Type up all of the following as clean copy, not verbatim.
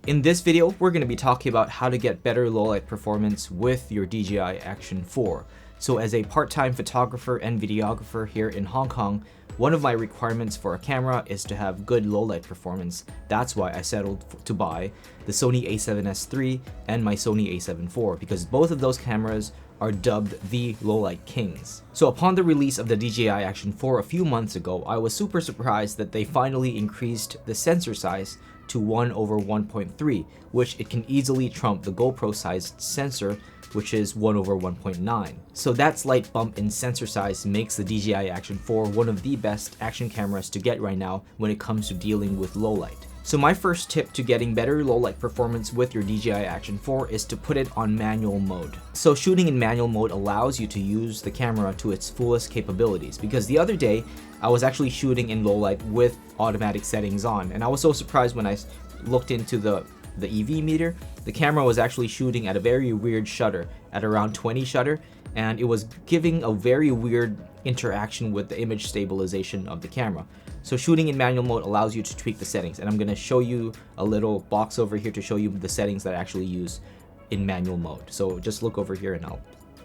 In this video, we're going to be talking about how to get better low-light performance with your DJI Action 4. So as a part-time photographer and videographer here in Hong Kong, one of my requirements for a camera is to have good low-light performance. That's why I settled to buy the Sony a7S III and my Sony a7 IV, because both of those cameras are dubbed the low-light kings. So upon the release of the DJI Action 4 a few months ago, I was super surprised that they finally increased the sensor size to 1/1.3, which it can easily trump the GoPro sized sensor, which is 1/1.9. So that slight bump in sensor size makes the DJI Action 4 one of the best action cameras to get right now when it comes to dealing with low light. So my first tip to getting better low light performance with your DJI Action 4 is to put it on manual mode. So shooting in manual mode allows you to use the camera to its fullest capabilities, because the other day I was actually shooting in low light with automatic settings on, and I was so surprised when I looked into the EV meter. The camera was actually shooting at a very weird shutter, at around 20 shutter, and it was giving a very weird interaction with the image stabilization of the camera. So shooting in manual mode allows you to tweak the settings, and I'm going to show you a little box over here to show you the settings that I actually use in manual mode. So just look over here and I'll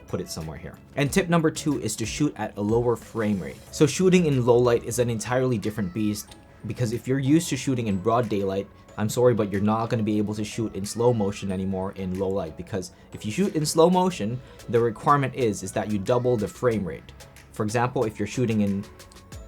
put it somewhere here. And tip number 2 is to shoot at a lower frame rate. So shooting in low light is an entirely different beast, because if you're used to shooting in broad daylight, I'm sorry, but you're not going to be able to shoot in slow motion anymore in low light, because if you shoot in slow motion, the requirement is that you double the frame rate. For example, if you're shooting in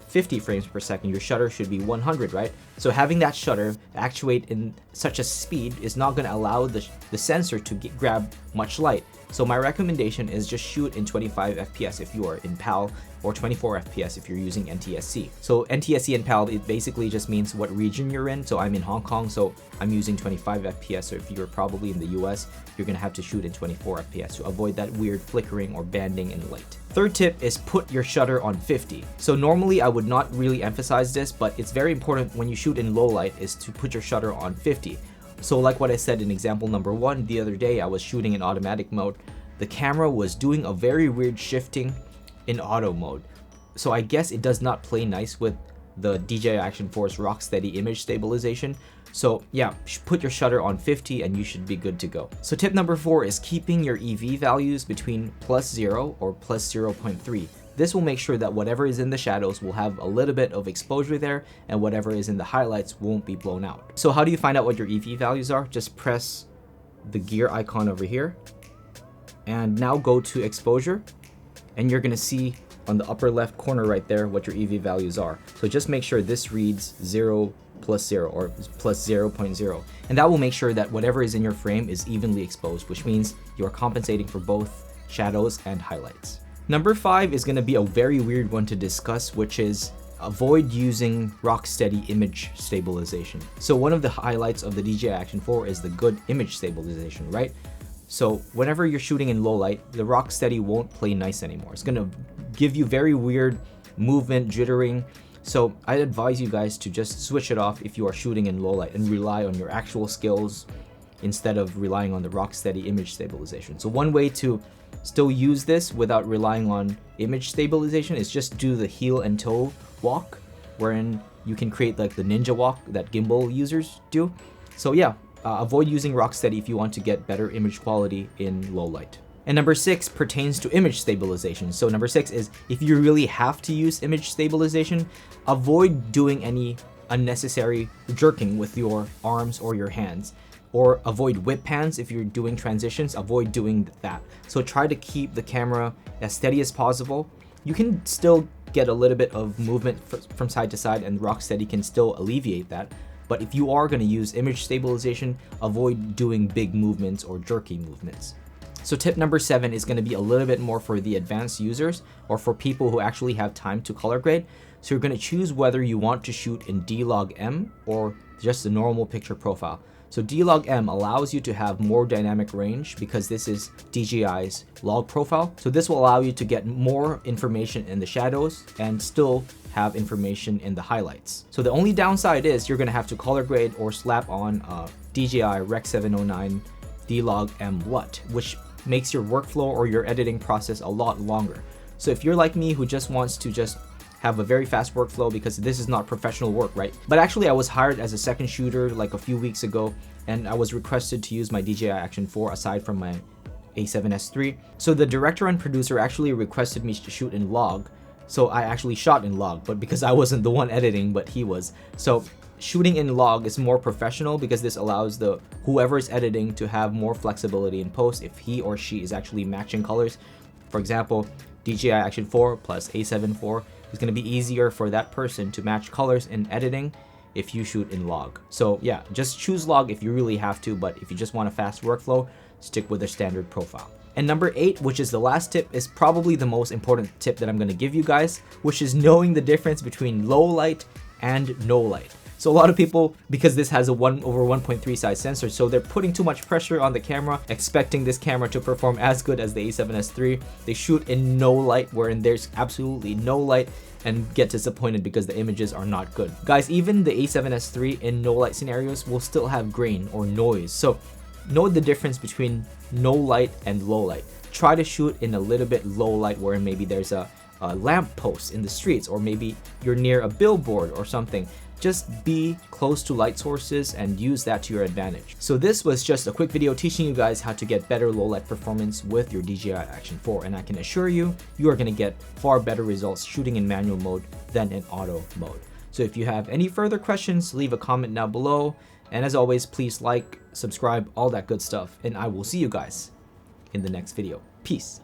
50 frames per second, your shutter should be 100, right? So having that shutter actuate in such a speed is not going to allow the sensor to grab much light. So my recommendation is just shoot in 25 FPS if you are in PAL, or 24 FPS if you're using NTSC. So NTSC and PAL, it basically just means what region you're in. So I'm in Hong Kong, so I'm using 25 FPS. So if you're probably in the US, you're gonna have to shoot in 24 FPS to avoid that weird flickering or banding in light. Third tip is put your shutter on 50. So normally I would not really emphasize this, but it's very important when you shoot in low light is to put your shutter on 50. So like what I said in example number 1, the other day I was shooting in automatic mode. The camera was doing a very weird shifting in auto mode. So I guess it does not play nice with the DJI Action 4's rock-steady image stabilization. So yeah, put your shutter on 50 and you should be good to go. So tip number 4 is keeping your EV values between +0 or +0.3. This will make sure that whatever is in the shadows will have a little bit of exposure there, and whatever is in the highlights won't be blown out. So how do you find out what your EV values are? Just press the gear icon over here, and now go to exposure, and you're gonna see on the upper left corner right there what your EV values are. So just make sure this reads 0 + 0 or +0.0, and that will make sure that whatever is in your frame is evenly exposed, which means you're compensating for both shadows and highlights. Number 5 is going to be a very weird one to discuss, which is avoid using rock-steady image stabilization. So one of the highlights of the DJI Action 4 is the good image stabilization, right? So whenever you're shooting in low light, the rock-steady won't play nice anymore. It's going to give you very weird movement, jittering. So I advise you guys to just switch it off if you are shooting in low light and rely on your actual skills instead of relying on the rock-steady image stabilization. So one way to still use this without relying on image stabilization is just do the heel and toe walk, wherein you can create like the ninja walk that gimbal users do. So yeah, avoid using rock-steady if you want to get better image quality in low light. And number 6 pertains to image stabilization. So number 6 is, if you really have to use image stabilization, avoid doing any unnecessary jerking with your arms or your hands, or avoid whip pans. If you're doing transitions, avoid doing that. So try to keep the camera as steady as possible. You can still get a little bit of movement from side to side, and rock-steady can still alleviate that. But if you are going to use image stabilization, avoid doing big movements or jerky movements. So tip number 7 is going to be a little bit more for the advanced users, or for people who actually have time to color grade. So you're going to choose whether you want to shoot in D-Log-M or just the normal picture profile. So D-Log-M allows you to have more dynamic range because this is DJI's log profile. So this will allow you to get more information in the shadows and still have information in the highlights. So the only downside is you're going to have to color grade or slap on DJI Rec 709 D-Log-M LUT, which makes your workflow or your editing process a lot longer. So if you're like me who just wants to have a very fast workflow because this is not professional work, right? But actually I was hired as a second shooter like a few weeks ago, and I was requested to use my DJI Action 4 aside from my A7S III. So the director and producer actually requested me to shoot in log. So I actually shot in log, but because I wasn't the one editing, but he was. So shooting in log is more professional because this allows the whoever is editing to have more flexibility in post if he or she is actually matching colors. For example, DJI Action 4 plus A7 IV is going to be easier for that person to match colors in editing if you shoot in log. So yeah, just choose log if you really have to, but if you just want a fast workflow, stick with the standard profile. And number 8, which is the last tip, is probably the most important tip that I'm going to give you guys, which is knowing the difference between low light and no light. So a lot of people, because this has a 1/1.3 size sensor, so they're putting too much pressure on the camera, expecting this camera to perform as good as the A7S III. They shoot in no light, wherein there's absolutely no light, and get disappointed because the images are not good. Guys, even the A7S III in no light scenarios will still have grain or noise. So know the difference between no light and low light. Try to shoot in a little bit low light, where maybe there's a lamp post in the streets, or maybe you're near a billboard or something. Just be close to light sources and use that to your advantage. So this was just a quick video teaching you guys how to get better low light performance with your DJI Action 4, and I can assure you, you are going to get far better results shooting in manual mode than in auto mode. So if you have any further questions, leave a comment down below, and as always, please like, subscribe, all that good stuff, and I will see you guys in the next video. Peace.